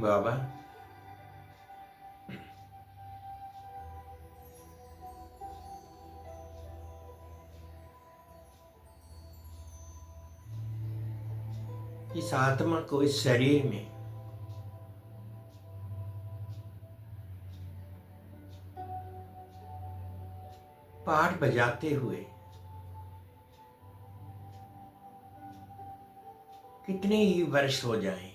बाबा, इस आत्मा को इस शरीर में पाठ बजाते हुए कितने ही वर्ष हो जाएं,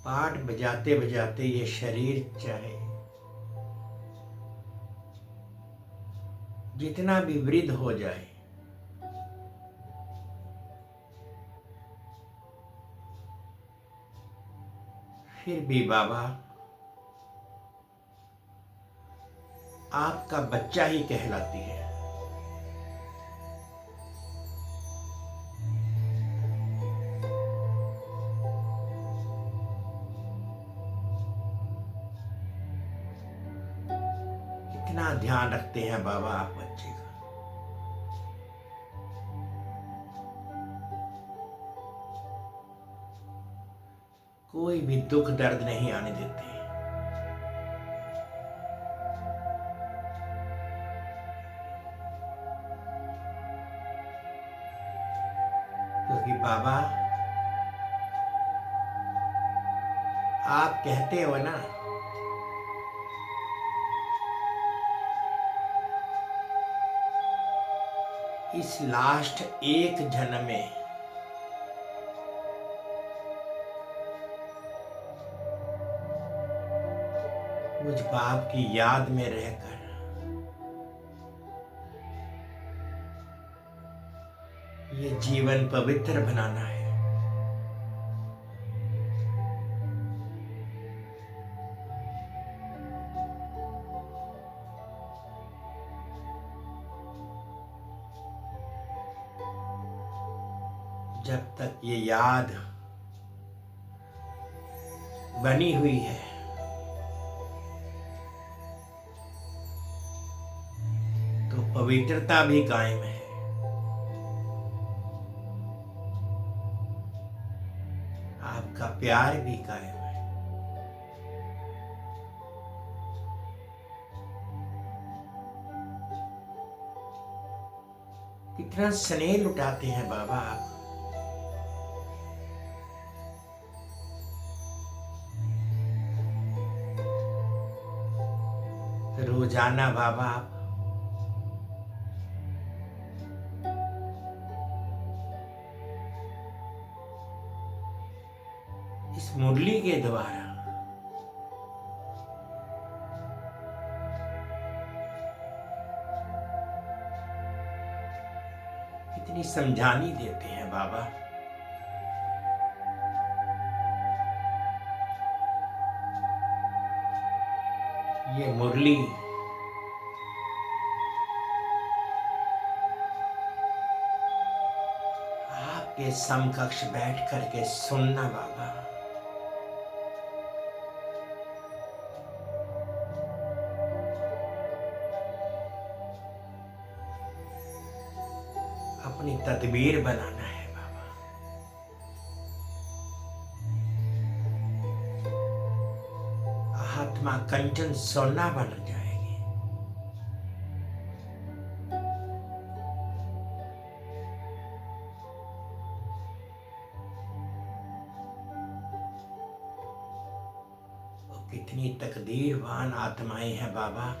पाठ बजाते बजाते ये शरीर चाहे जितना भी वृद्ध हो जाए, फिर भी बाबा आपका बच्चा ही कहलाती है। कितना ध्यान रखते हैं बाबा आप बच्चे का। कोई भी दुख दर्द नहीं आने देते। क्योंकि बाबा आप कहते हो ना, इस लास्ट एक जन्म में मुझ बाप की याद में रहकर ये जीवन पवित्र बनाना है। जब तक ये याद बनी हुई है, तो पवित्रता भी कायम है। आपका प्यार भी कायम है। कितना स्नेह लुटाते हैं बाबा आप। रोजाना बाबा आप इस मुरली के द्वारा कितनी समझानी देते हैं बाबा। ये मुरली आपके समकक्ष बैठ करके सुनना बाबा, अपनी तदबीर बनाना है बाबा। आत्मा कंचन सोना बन जाएगी। वो कितनी तकदीरवान आत्माएं हैं बाबा।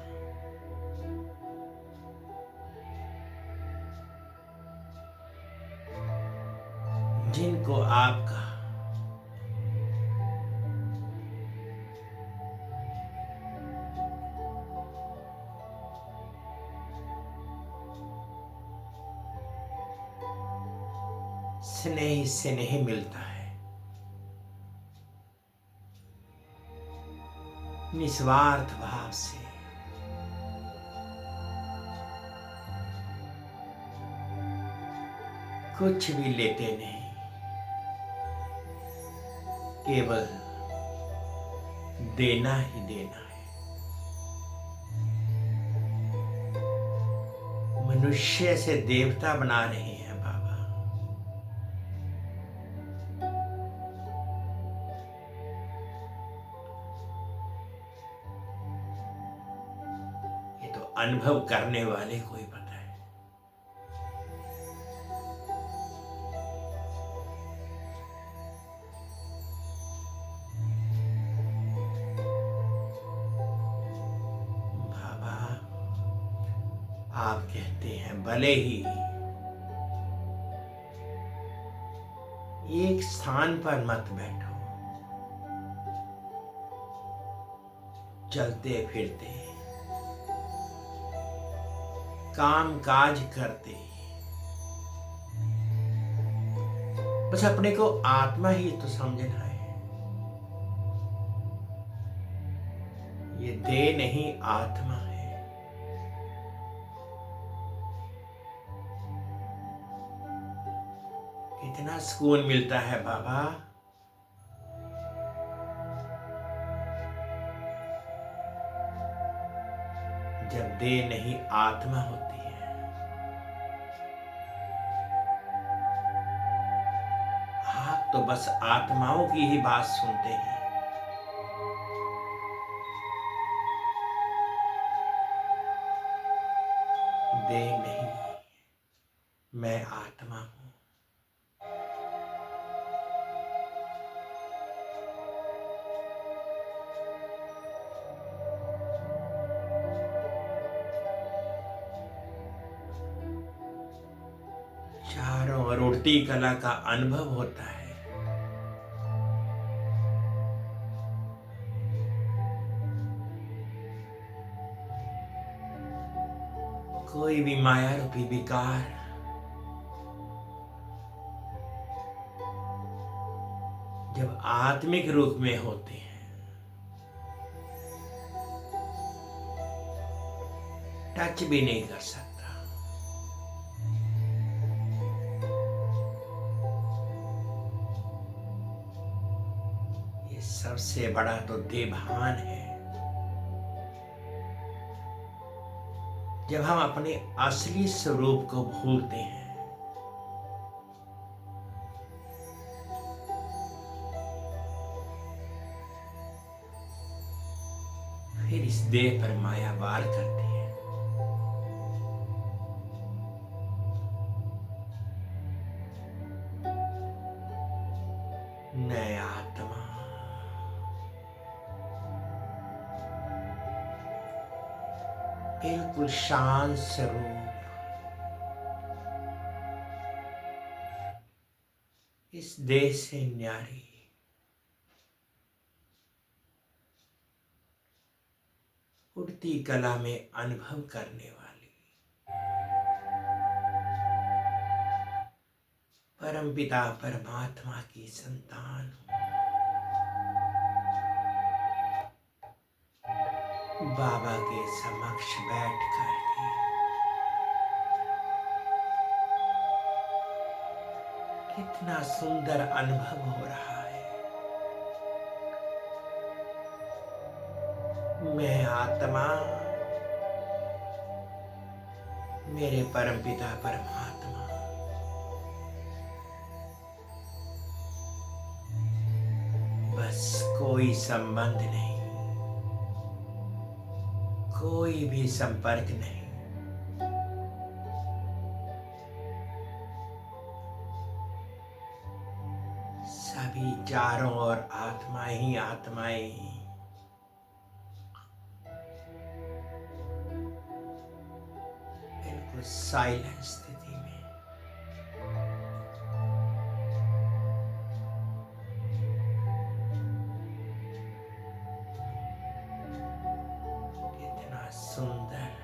जिनको आपका स्नेह स्नेह मिलता है, निस्वार्थ भाव से। कुछ भी लेते नहीं, केवल देना ही देना है। मनुष्य से देवता बना रहे हैं बाबा। अनुभव करने वाले को ही पता है। बाबा आप कहते हैं भले ही एक स्थान पर मत बैठो, चलते फिरते काम काज करते बस अपने को आत्मा ही तो समझना है। ये देह नहीं आत्मा है। कितना सुकून मिलता है बाबा। जब देह नहीं आत्मा होती है। आप तो बस आत्माओं की ही बात सुनते हैं। देह नहीं, मैं आत्मा हूं। चारों ओर उड़ती कला का अनुभव होता है। कोई भी माया रूपी विकार जब आत्मिक रूप में होते हैं, टच भी नहीं कर सकता। ये सबसे बड़ा तो देभान है। जब हम अपने असली स्वरूप को भूलते हैं, फिर इस देह पर माया वार करती है। मैं आत्मा, बिल्कुल शांत स्वरूप, इस देह से न्यारी, उड़ती कला में अनुभव करने वाली परमपिता परमात्मा की संतान हूं। बाबा के समक्ष बैठ करके कितना सुंदर अनुभव हो रहा है। मैं आत्मा, मेरे परमपिता परमात्मा, बस कोई संबंध नहीं, कोई भी संपर्क नहीं। सभी चारों ओर आत्माएं ही आत्माएं ही। बिल्कुल साइलेंट स्थिति में। कितना सुंदर।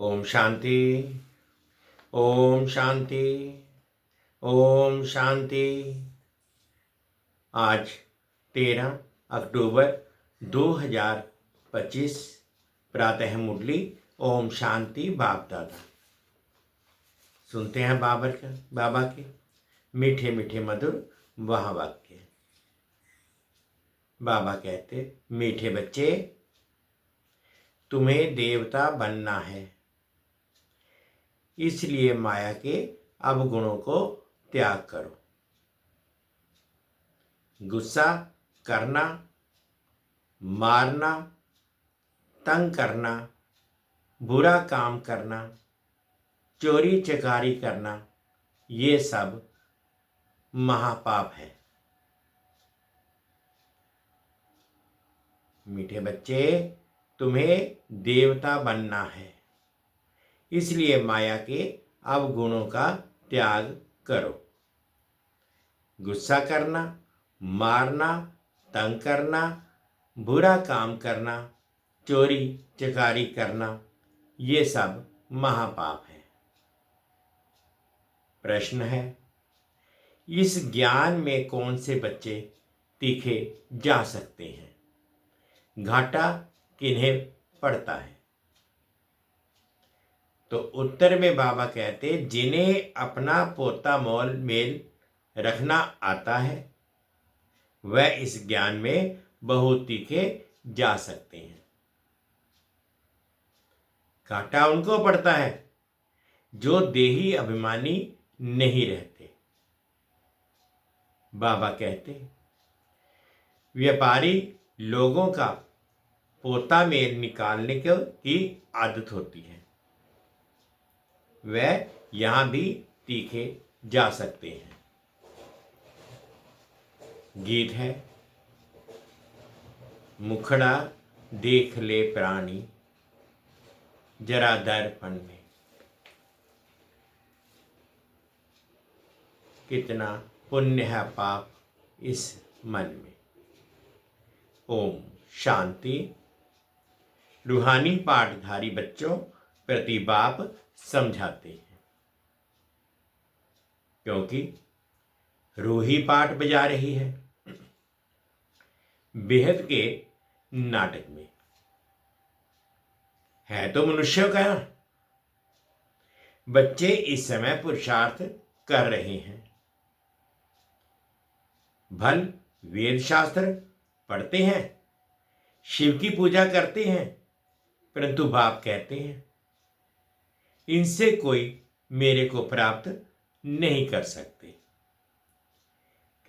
ओम शांति, ओम शांति, ओम शांति। आज 13 अक्टूबर 2025 प्रातः मुरली ओम शांति बाप दादा। सुनते हैं बाबा के मीठे मीठे मधुर वहाँ वाक्य। बाबा कहते, मीठे बच्चे, तुम्हें देवता बनना है, इसलिए माया के अवगुणों को त्याग करो। गुस्सा करना, मारना, तंग करना, बुरा काम करना, चोरी चकारी करना, ये सब महापाप है। मीठे बच्चे, तुम्हें देवता बनना है, इसलिए माया के अवगुणों का त्याग करो। गुस्सा करना, मारना, तंग करना, बुरा काम करना, चोरी चकारी करना, ये सब महापाप है। प्रश्न है, इस ज्ञान में कौन से बच्चे तीखे जा सकते हैं? घाटा किन्हें पड़ता है? तो उत्तर में बाबा कहते, जिन्हें अपना पोता मोल मेल रखना आता है वह इस ज्ञान में बहुत तीखे जा सकते हैं। घाटा उनको पड़ता है जो देही अभिमानी नहीं रहते। बाबा कहते, व्यापारी लोगों का पोता मेल निकालने की आदत होती है, वह यहां भी तीखे जा सकते हैं। गीत है, मुखड़ा देख ले प्राणी जरा दर्पण में, कितना पुण्य है पाप इस मन में। ओम शांति। रूहानी पाठधारी बच्चों प्रति बाप समझाते हैं, क्योंकि रूह ही पाठ बजा रही है बेहद के नाटक में। है तो मनुष्यों का, बच्चे इस समय पुरुषार्थ कर रहे हैं। भल वेद शास्त्र पढ़ते हैं, शिव की पूजा करते हैं, परंतु बाप कहते हैं इनसे कोई मेरे को प्राप्त नहीं कर सकते,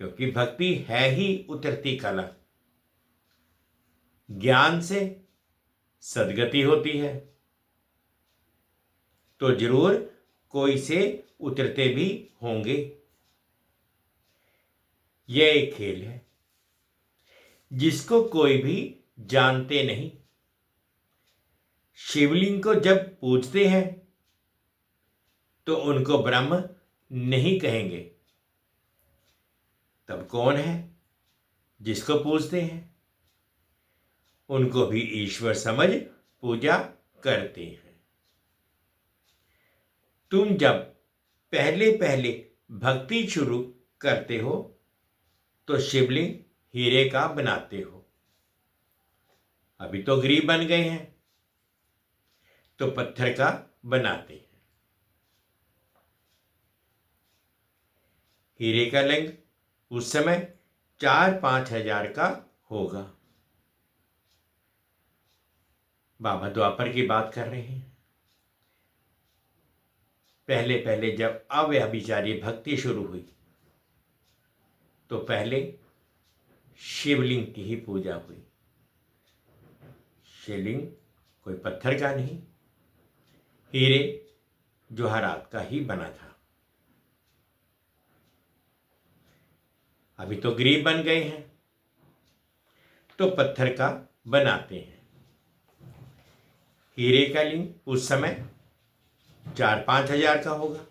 क्योंकि भक्ति है ही उतरती कला। ज्ञान से सद्गति होती है, तो जरूर कोई से उतरते भी होंगे। यह एक खेल है जिसको कोई भी जानते नहीं। शिवलिंग को जब पूजते हैं तो उनको ब्रह्म नहीं कहेंगे, तब कौन है जिसको पूजते हैं? उनको भी ईश्वर समझ पूजा करते हैं। तुम जब पहले पहले भक्ति शुरू करते हो तो शिवलिंग हीरे का बनाते हो। अभी तो गरीब बन गए हैं तो पत्थर का बनाते हैं। हीरे का लिंग उस समय 4-5 हजार का होगा। बाबा द्वापर की बात कर रहे हैं। पहले पहले जब अव्यभिचारी भक्ति शुरू हुई तो पहले शिवलिंग की ही पूजा हुई। शिवलिंग कोई पत्थर का नहीं, हीरे जवाहरात का ही बना था। अभी तो गरीब बन गए हैं तो पत्थर का बनाते हैं। हीरे का लिंग उस समय 4-5 हजार का होगा।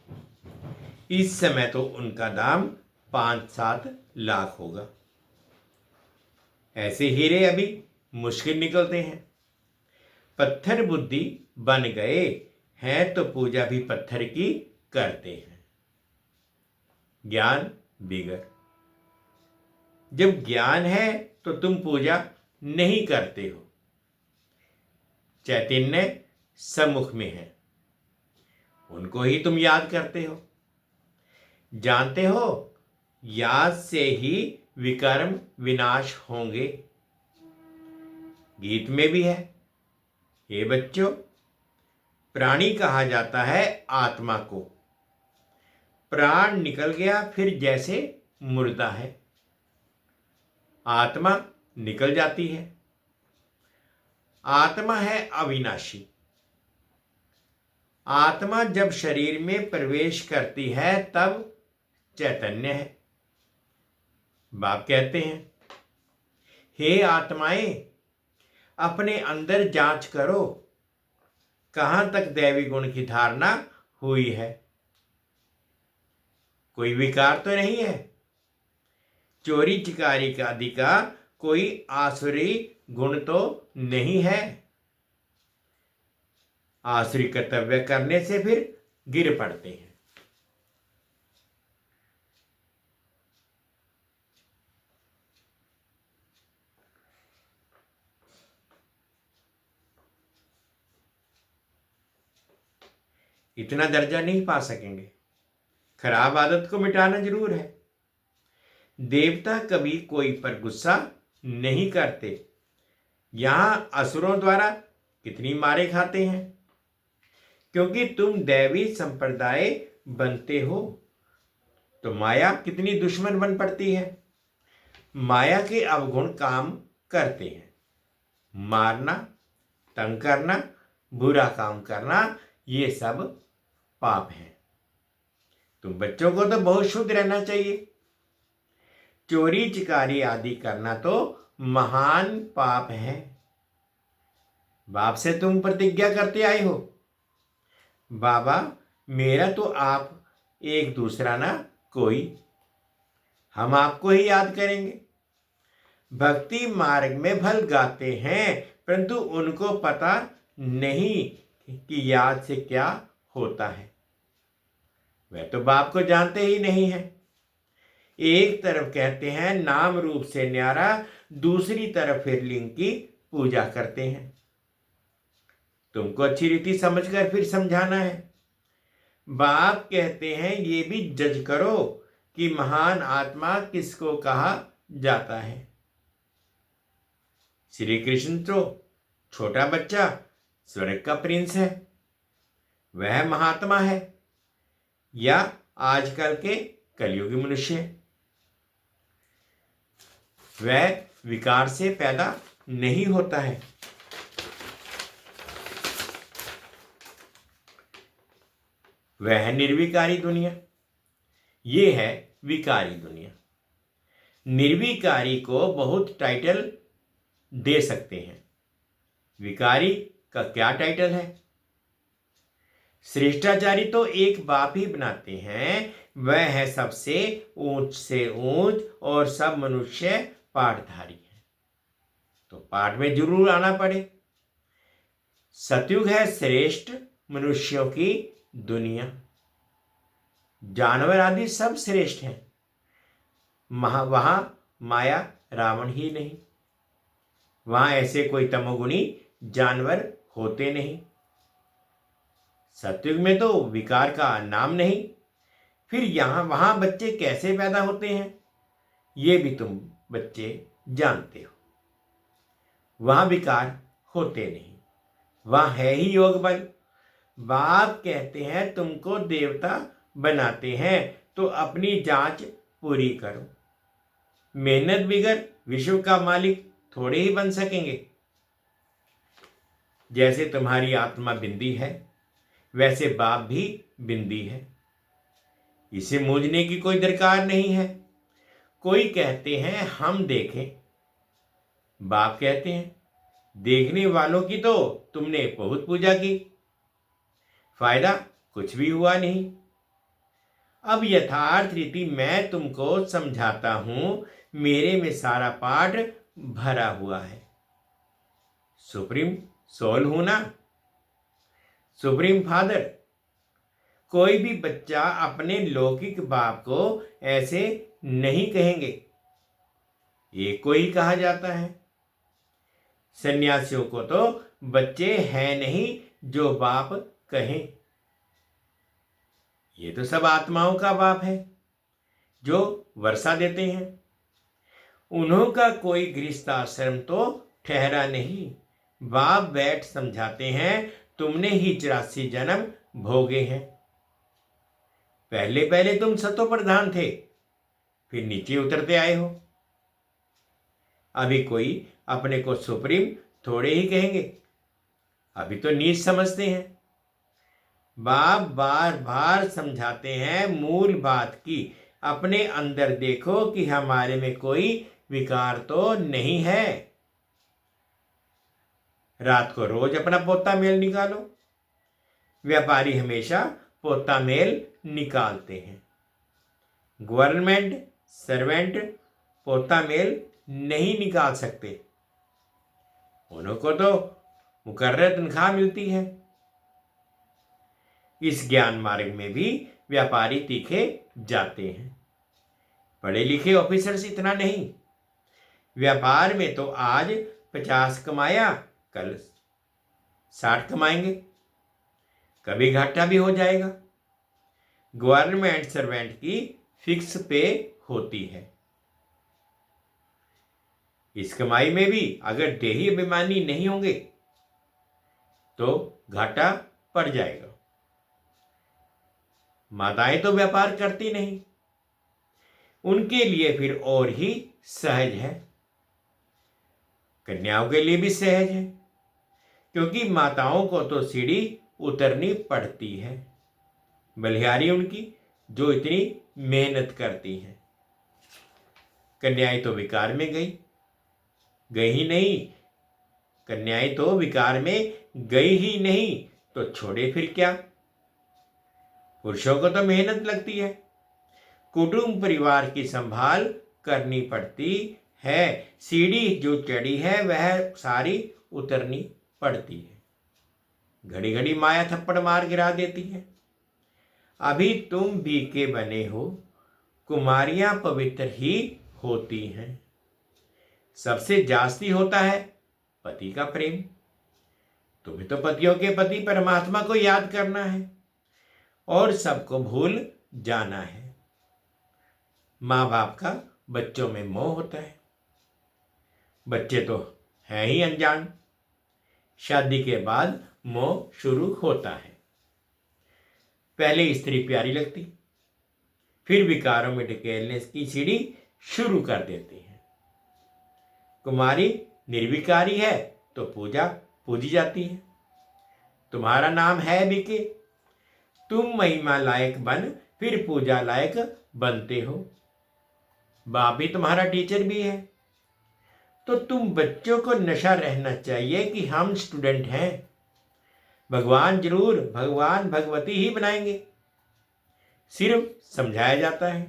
इस समय तो उनका दाम 5-7 लाख होगा। ऐसे हीरे अभी मुश्किल निकलते हैं। पत्थर बुद्धि बन गए है तो पूजा भी पत्थर की करते हैं। ज्ञान बिगड़। जब ज्ञान है तो तुम पूजा नहीं करते हो। चैतन्य सम्मुख में है, उनको ही तुम याद करते हो। जानते हो, याद से ही विकर्म विनाश होंगे। गीत में भी है, हे बच्चों, प्राणी कहा जाता है आत्मा को। प्राण निकल गया फिर जैसे मुर्दा है। आत्मा निकल जाती है। आत्मा है अविनाशी। आत्मा जब शरीर में प्रवेश करती है तब चैतन्य है। बाप कहते हैं, हे आत्माएं, अपने अंदर जांच करो, कहां तक दैवी गुण की धारणा हुई है। कोई विकार तो नहीं है। चोरी चिकारी आदि का कोई आसुरी गुण तो नहीं है। आसुरी कर्तव्य करने से फिर गिर पड़ते हैं। इतना दर्जा नहीं पा सकेंगे। खराब आदत को मिटाना जरूर है। देवता कभी कोई पर गुस्सा नहीं करते। यहां असुरों द्वारा कितनी मारे खाते हैं, क्योंकि तुम दैवी संप्रदाय बनते हो तो माया कितनी दुश्मन बन पड़ती है। माया के अवगुण काम करते हैं। मारना, तंग करना, बुरा काम करना, ये सब पाप है। तुम बच्चों को तो बहुत शुद्ध रहना चाहिए। चोरी चिकारी आदि करना तो महान पाप है। बाप से तुम प्रतिज्ञा करते आए हो, बाबा मेरा तो आप एक दूसरा ना कोई, हम आपको ही याद करेंगे। भक्ति मार्ग में भल गाते हैं, परंतु उनको पता नहीं कि याद से क्या होता है। वह तो बाप को जानते ही नहीं है। एक तरफ कहते हैं नाम रूप से न्यारा, दूसरी तरफ फिर लिंग की पूजा करते हैं। तुमको अच्छी रीति समझकर फिर समझाना है। बाप कहते हैं ये भी जज करो कि महान आत्मा किसको कहा जाता है। श्री कृष्ण तो छोटा बच्चा स्वर्ग का प्रिंस है, वह महात्मा है, या आजकल के कलयुगी मनुष्य, वह विकार से पैदा नहीं होता है। वह है निर्विकारी दुनिया, ये है विकारी दुनिया। निर्विकारी को बहुत टाइटल दे सकते हैं, विकारी का क्या टाइटल है। श्रेष्ठाचारी तो एक बाप ही बनाते हैं, वह है सबसे ऊंच से ऊंच और सब मनुष्य पाठधारी है, तो पाठ में जरूर आना पड़े। सतयुग है श्रेष्ठ मनुष्यों की दुनिया। जानवर आदि सब श्रेष्ठ हैं, वहां माया रावण ही नहीं, वहां ऐसे कोई तमोगुणी जानवर होते नहीं। सतयुग में तो विकार का नाम नहीं, फिर यहां वहां बच्चे कैसे पैदा होते हैं ये भी तुम बच्चे जानते हो। वहां विकार होते नहीं, वहां है ही योग बल। बाप कहते हैं तुमको देवता बनाते हैं तो अपनी जांच पूरी करो। मेहनत बिगर विश्व का मालिक थोड़े ही बन सकेंगे। जैसे तुम्हारी आत्मा बिंदी है, वैसे बाप भी बिंदी है, इसे मूझने की कोई दरकार नहीं है। कोई कहते हैं हम देखें, बाप कहते हैं देखने वालों की तो तुमने बहुत पूजा की, फायदा कुछ भी हुआ नहीं। अब यथार्थ रीति मैं तुमको समझाता हूं, मेरे में सारा पाठ भरा हुआ है। सुप्रीम सोल हूं ना, सुप्रीम फादर। कोई भी बच्चा अपने लौकिक बाप को ऐसे नहीं कहेंगे, एक को ही कहा जाता है। सन्यासियों को तो बच्चे हैं नहीं जो बाप कहें। ये तो सब आत्माओं का बाप है जो वर्षा देते हैं। उन्हों का कोई गृहस्थाश्रम तो ठहरा नहीं। बाप बैठ समझाते हैं, तुमने ही 84 जन्म भोगे हैं। पहले पहले तुम सतो प्रधान थे, फिर नीचे उतरते आए हो। अभी कोई अपने को सुप्रीम थोड़े ही कहेंगे, अभी तो नीच समझते हैं। बाप बार बार समझाते हैं मूल बात की, अपने अंदर देखो कि हमारे में कोई विकार तो नहीं है। रात को रोज अपना पोता मेल निकालो। व्यापारी हमेशा पोता मेल निकालते हैं। गवर्नमेंट सर्वेंट पोता मेल नहीं निकाल सकते। उन्हों को तो मुकर्रर तनख्वाह मिलती है। इस ज्ञान मार्ग में भी व्यापारी तीखे जाते हैं। पढ़े लिखे ऑफिसर्स इतना नहीं। व्यापार में तो आज 50 कमाया, कल 60 कमाएंगे, कभी घाटा भी हो जाएगा। गवर्नमेंट सर्वेंट की फिक्स पे होती है। इस कमाई में भी अगर देही अभिमानी नहीं होंगे तो घाटा पड़ जाएगा। माताएं तो व्यापार करती नहीं, उनके लिए फिर और ही सहज है। कन्याओं के लिए भी सहज है, क्योंकि माताओं को तो सीढ़ी उतरनी पड़ती है। बलिहारी उनकी जो इतनी मेहनत करती हैं। कन्याएं तो विकार में गई ही नहीं। कन्याएं तो विकार में गई ही नहीं तो छोड़े फिर क्या। पुरुषों को तो मेहनत लगती है, कुटुंब परिवार की संभाल करनी पड़ती है। सीढ़ी जो चढ़ी है वह सारी उतरनी पड़ती है। घड़ी घड़ी माया थप्पड़ मार गिरा देती है। अभी तुम भी के बने हो, कुमारियां पवित्र ही होती हैं। सबसे जास्ती होता है पति का प्रेम। तुम्हें तो पतियों के पति परमात्मा को याद करना है और सबको भूल जाना है। माँ बाप का बच्चों में मोह होता है। बच्चे तो हैं ही अनजान, शादी के बाद मोह शुरू होता है। पहले स्त्री प्यारी लगती, फिर विकारों में ढकेलने की सीढ़ी शुरू कर देती है। कुमारी निर्विकारी है तो पूजी जाती है। तुम्हारा नाम है बिके, तुम महिमा लायक बन फिर पूजा लायक बनते हो। बाप भी तुम्हारा टीचर भी है, तो तुम बच्चों को नशा रहना चाहिए कि हम स्टूडेंट हैं। भगवान जरूर भगवान भगवती ही बनाएंगे, सिर्फ समझाया जाता है।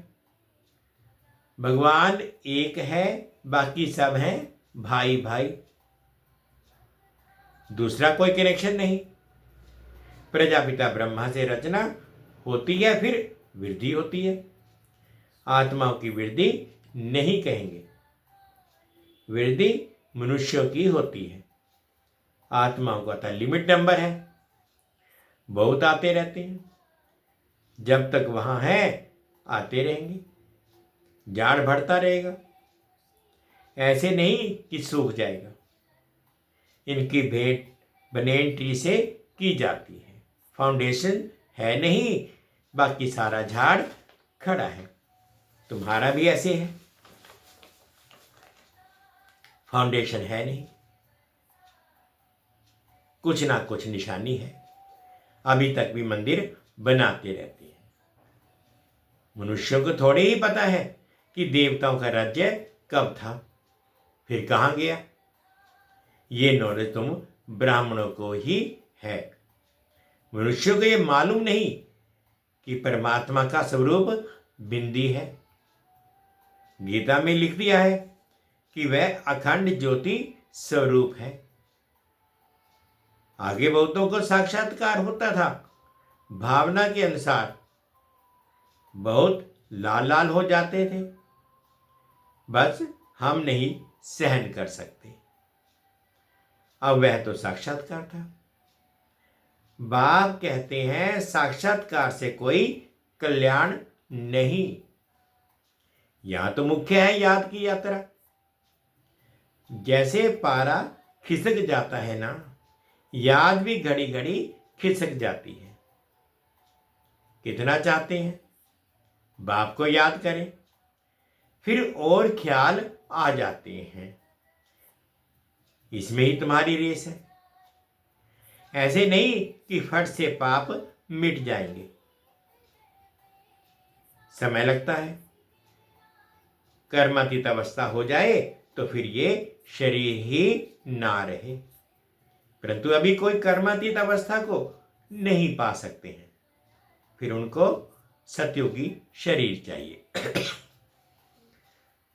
भगवान एक है, बाकी सब हैं भाई भाई, दूसरा कोई कनेक्शन नहीं। प्रजापिता ब्रह्मा से रचना होती है, फिर वृद्धि होती है। आत्माओं की वृद्धि नहीं कहेंगे, वृद्धि मनुष्यों की होती है। आत्माओं का तो लिमिट नंबर है, बहुत आते रहते हैं। जब तक वहां है आते रहेंगे, जाड़ बढ़ता रहेगा। ऐसे नहीं कि सूख जाएगा। इनकी भेंट बनेन ट्री से की जाती है। फाउंडेशन है नहीं, बाकी सारा झाड़ खड़ा है। तुम्हारा भी ऐसे है, फाउंडेशन है नहीं, कुछ ना कुछ निशानी है। अभी तक भी मंदिर बनाते रहते हैं। मनुष्यों को थोड़े ही पता है कि देवताओं का राज्य कब था, फिर कहां गया। ये नॉलेज तुम ब्राह्मणों को ही है। मनुष्यों को यह मालूम नहीं कि परमात्मा का स्वरूप बिंदी है। गीता में लिख दिया है कि वह अखंड ज्योति स्वरूप है। आगे बहुतों को साक्षात्कार होता था, भावना के अनुसार बहुत लाल लाल हो जाते थे, बस हम नहीं सहन कर सकते। अब वह तो साक्षात्कार था। बाप कहते हैं साक्षात्कार से कोई कल्याण नहीं। यहां तो मुख्य है याद की यात्रा। जैसे पारा खिसक जाता है ना, याद भी घड़ी घड़ी खिसक जाती है। कितना चाहते हैं बाप को याद करें, फिर और ख्याल आ जाते हैं। इसमें ही तुम्हारी रेस है। ऐसे नहीं कि फट से पाप मिट जाएंगे, समय लगता है। कर्मातीत अवस्था हो जाए तो फिर ये शरीर ही ना रहे, परंतु अभी कोई कर्मातीत अवस्था को नहीं पा सकते हैं, फिर उनको सतयुगी शरीर चाहिए।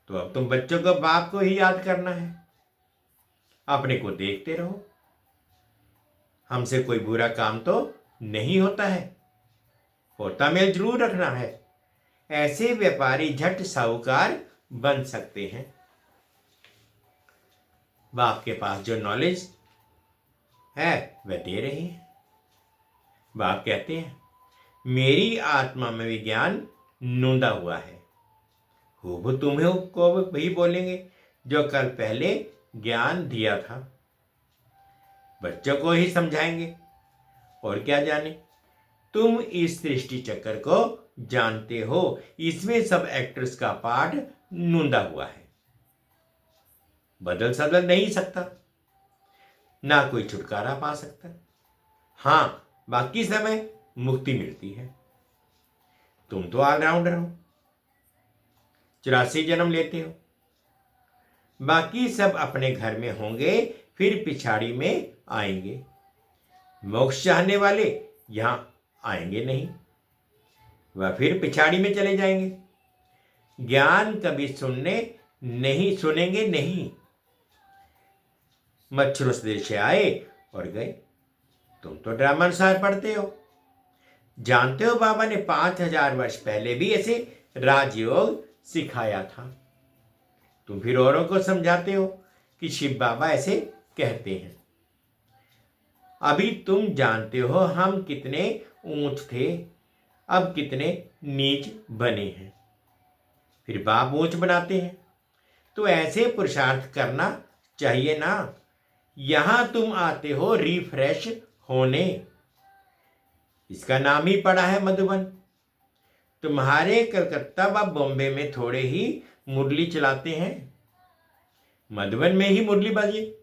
तो अब तुम बच्चों को बाप को ही याद करना है, अपने को देखते रहो। हमसे कोई बुरा काम तो नहीं होता है, होता मेल जरूर रखना है। ऐसे व्यापारी झट साहूकार बन सकते हैं। बाप के पास जो नॉलेज है वह दे रहे हैं। बाप कहते हैं मेरी आत्मा में विज्ञान नूंदा हुआ है। वो तुम्हें को वही बोलेंगे जो कल पहले ज्ञान दिया था। बच्चों को ही समझाएंगे और क्या जाने। तुम इस सृष्टि चक्कर को जानते हो, इसमें सब एक्टर्स का पार्ट नूंदा हुआ है, बदल सदल नहीं सकता, ना कोई छुटकारा पा सकता। हां, बाकी समय मुक्ति मिलती है। तुम तो ऑलराउंडर हो, 84 जन्म लेते हो। बाकी सब अपने घर में होंगे, फिर पिछाड़ी में आएंगे। मोक्ष चाहने वाले यहां आएंगे नहीं, वह फिर पिछाड़ी में चले जाएंगे। ज्ञान कभी सुनेंगे नहीं। मच्छरों से आए और गए। तुम तो ड्रामा अनुसार पढ़ते हो। जानते हो बाबा ने 5000 वर्ष पहले भी ऐसे राजयोग सिखाया था। तुम फिर औरों को समझाते हो कि शिव बाबा ऐसे कहते हैं। अभी तुम जानते हो हम कितने ऊंच थे, अब कितने नीच बने हैं। फिर बाप ऊंच बनाते हैं, तो ऐसे पुरुषार्थ करना चाहिए ना। यहां तुम आते हो रिफ्रेश होने, इसका नाम ही पड़ा है मधुबन। तुम्हारे कलकत्ता व बॉम्बे में थोड़े ही मुरली चलाते हैं, मधुबन में ही मुरली बजे।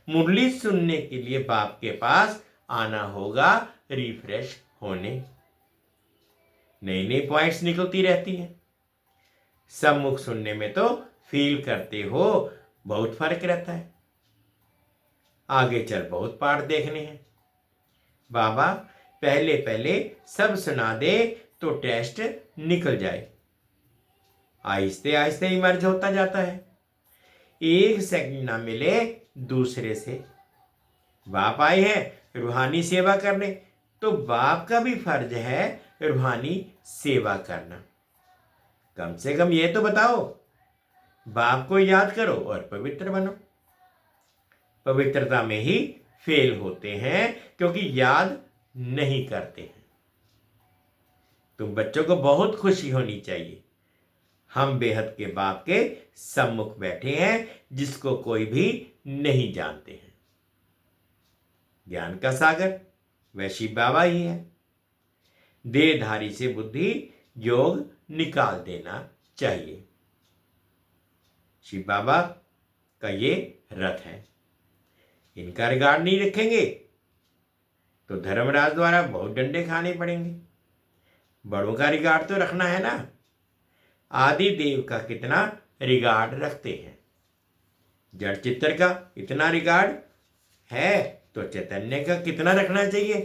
मुरली सुनने के लिए बाप के पास आना होगा रिफ्रेश होने। नई नई पॉइंट्स निकलती रहती हैं। सम्मुख सुनने में तो फील करते हो, बहुत फर्क रहता है। आगे चल बहुत पाठ देखने हैं। बाबा पहले पहले सब सुना दे तो टेस्ट निकल जाए। आहिस्ते आहिस्ते ही मर्ज होता जाता है। एक सेकंड ना मिले दूसरे से। बाप आए हैं रूहानी सेवा करने, तो बाप का भी फर्ज है रूहानी सेवा करना। कम से कम ये तो बताओ, बाप को याद करो और पवित्र बनो। पवित्रता में ही फेल होते हैं क्योंकि याद नहीं करते हैं। तुम बच्चों को बहुत खुशी होनी चाहिए। हम बेहद के बाप के सम्मुख बैठे हैं जिसको कोई भी नहीं जानते हैं। ज्ञान का सागर वह शिव बाबा ही है। देहधारी से बुद्धि योग निकाल देना चाहिए। शिव बाबा का ये रथ है। इनका रिगार्ड नहीं रखेंगे तो धर्मराज द्वारा बहुत डंडे खाने पड़ेंगे। बड़ों का रिगार्ड तो रखना है ना। आदि देव का कितना रिगार्ड रखते हैं, जड़ चित्तर का इतना रिगार्ड है तो चैतन्य का कितना रखना चाहिए।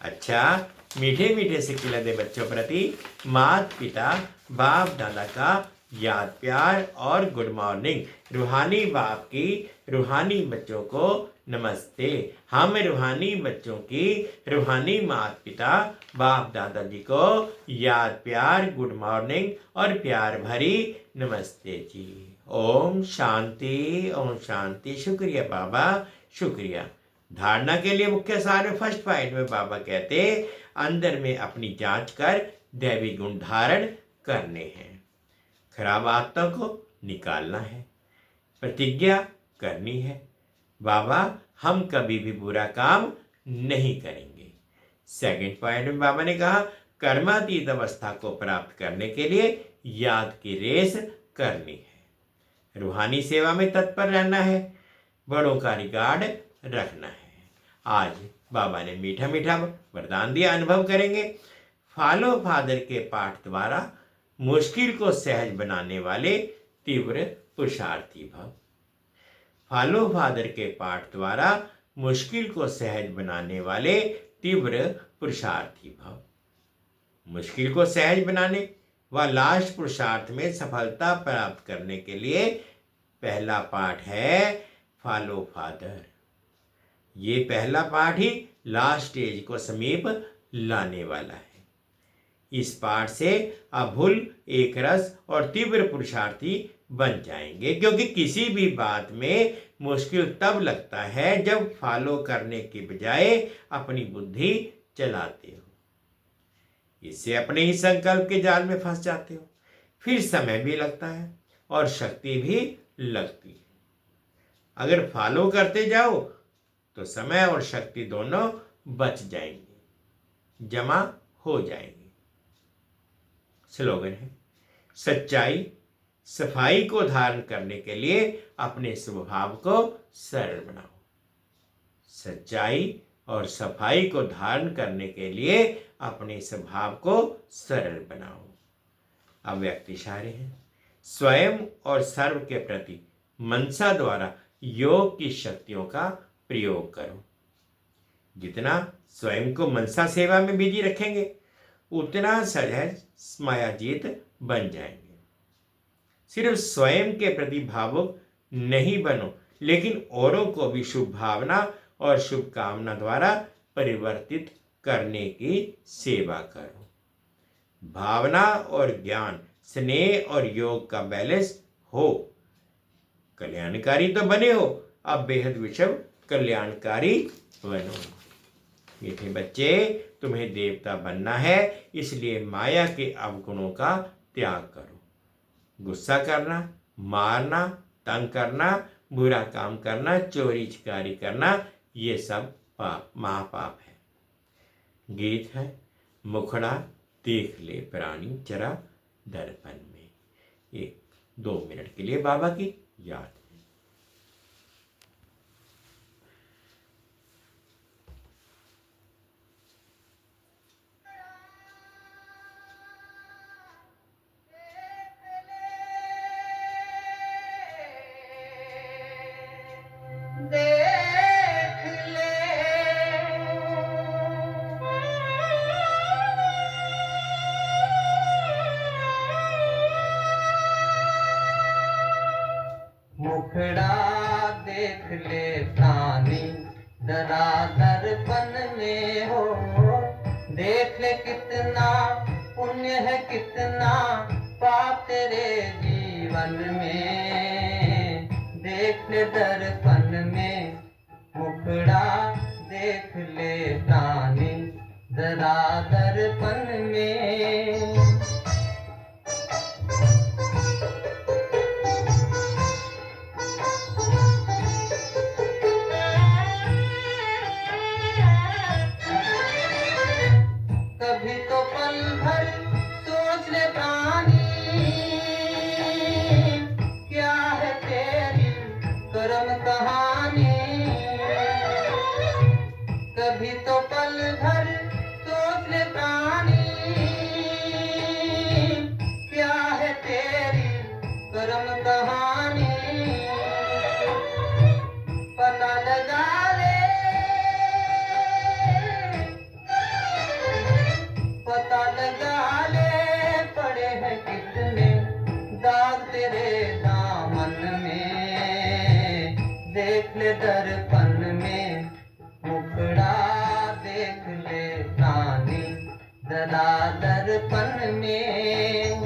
अच्छा, मीठे मीठे से खिला दे बच्चों प्रति माता पिता बाप दादा का याद प्यार और गुड मॉर्निंग। रूहानी बाप की रूहानी बच्चों को नमस्ते। हम रूहानी बच्चों की रूहानी माता पिता बाप दादाजी को याद प्यार गुड मॉर्निंग और प्यार भरी नमस्ते जी। ओम शांति ओम शांति। शुक्रिया बाबा, शुक्रिया। धारणा के लिए मुख्य सार में फर्स्ट पॉइंट में बाबा कहते अंदर में अपनी जांच कर दैवी गुण धारण करने हैं, खराब आदतों को निकालना है, प्रतिज्ञा करनी है बाबा हम कभी भी बुरा काम नहीं करेंगे। सेकंड पॉइंट में बाबा ने कहा कर्मातीत अवस्था को प्राप्त करने के लिए याद की रेस करनी है, रूहानी सेवा में तत्पर रहना है, बड़ों का रिगार्ड रखना है। आज बाबा ने मीठा मीठा वरदान दिया, अनुभव करेंगे। फॉलो फादर के पाठ द्वारा मुश्किल को सहज बनाने वाले तीव्र पुरुषार्थी भव। फॉलो फादर के पाठ द्वारा मुश्किल को सहज बनाने वाले तीव्र पुरुषार्थी भव। मुश्किल को सहज बनाने व लास्ट पुरुषार्थ में सफलता प्राप्त करने के लिए पहला पाठ है फॉलो फादर। ये पहला पाठ ही लास्ट स्टेज को समीप लाने वाला है। इस पाठ से आप भूल एक रस और तीव्र पुरुषार्थी बन जाएंगे, क्योंकि किसी भी बात में मुश्किल तब लगता है जब फॉलो करने के बजाय अपनी बुद्धि चलाते हो। इससे अपने ही संकल्प के जाल में फंस जाते हो, फिर समय भी लगता है और शक्ति भी लगती है। अगर फॉलो करते जाओ तो समय और शक्ति दोनों बच जाएंगे, जमा हो जाएंगे। स्लोगन है सच्चाई सफाई को धारण करने के लिए अपने स्वभाव को सरल बनाओ। सच्चाई और सफाई को धारण करने के लिए अपने स्वभाव को सरल बनाओ। अव्यक्त इशारे हैं स्वयं और सर्व के प्रति मनसा द्वारा योग की शक्तियों का प्रयोग करो। जितना स्वयं को मनसा सेवा में बिजी रखेंगे उतना सहज मायाजीत बन जाएंगे। सिर्फ स्वयं के प्रति भावुक नहीं बनो, लेकिन औरों को भी शुभ भावना और शुभकामना द्वारा परिवर्तित करने की सेवा करो। भावना और ज्ञान स्नेह और योग का बैलेंस हो। कल्याणकारी तो बने हो, अब बेहद विश्व कल्याणकारी बनो। मीठे बच्चे तुम्हें देवता बनना है, इसलिए माया के अवगुणों का त्याग करो। गुस्सा करना, मारना, तंग करना, बुरा काम करना, चोरी चिकारी करना, ये सब पाप महापाप है। गीत है मुखड़ा देख ले प्राणी चरा दर्पण में। 1-2 मिनट के लिए बाबा की याद। मुखड़ा देख ले प्राणी जरा दर्पण में हो, देख ले कितना पुण्य है कितना पाप तेरे जीवन में, देख ले दर्पण में। मुखड़ा देख ले प्राणी जरा दर्पण में। कभी तो पल भर सोच ले प्राणी, क्या है तेरी कर्म कहानी। कभी तो पल भर सोच ले प्राणी, क्या है तेरी कर्म कहानी। पता लगा ले, पता लगा ले, पड़े हैं कितने दाग ले दर्पण में, मुखड़ा देख ले प्राणी जरा दर्पण में।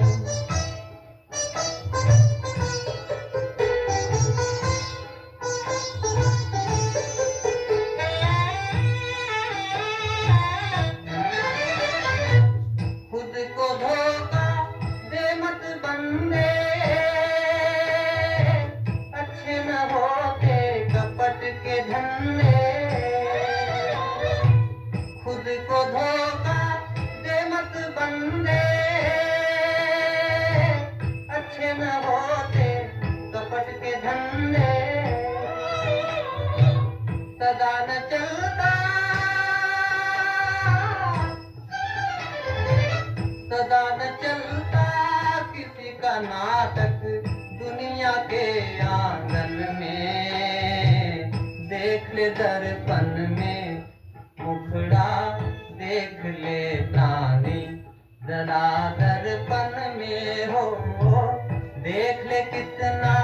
खुद को धोखा दे मत बंदे, अच्छे न होते कपट के धंधे। खुद को धोखा दे मत बंदे, अच्छे न होते कपट के धंधे। सदा न चलता, सदा न चलता किसी का नाटक दुनिया के आंगन में। देख ले दर्पण में, मुखड़ा देख ले प्राणी जरा दर्पण में हो। देख ले कितना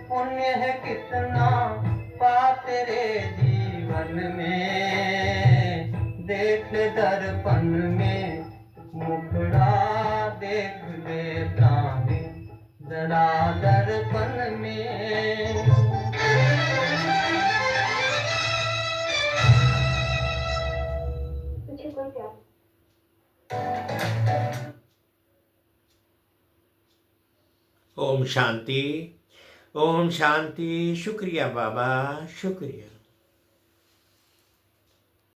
पुण्य है, कितना पाप तेरे जीवन में। देख ले दर्पण में, मुखड़ा देख ले प्राणी जरा दर्पण में। मुझे कोई प्यार ओम शांति, ओम शांति। शुक्रिया बाबा, शुक्रिया।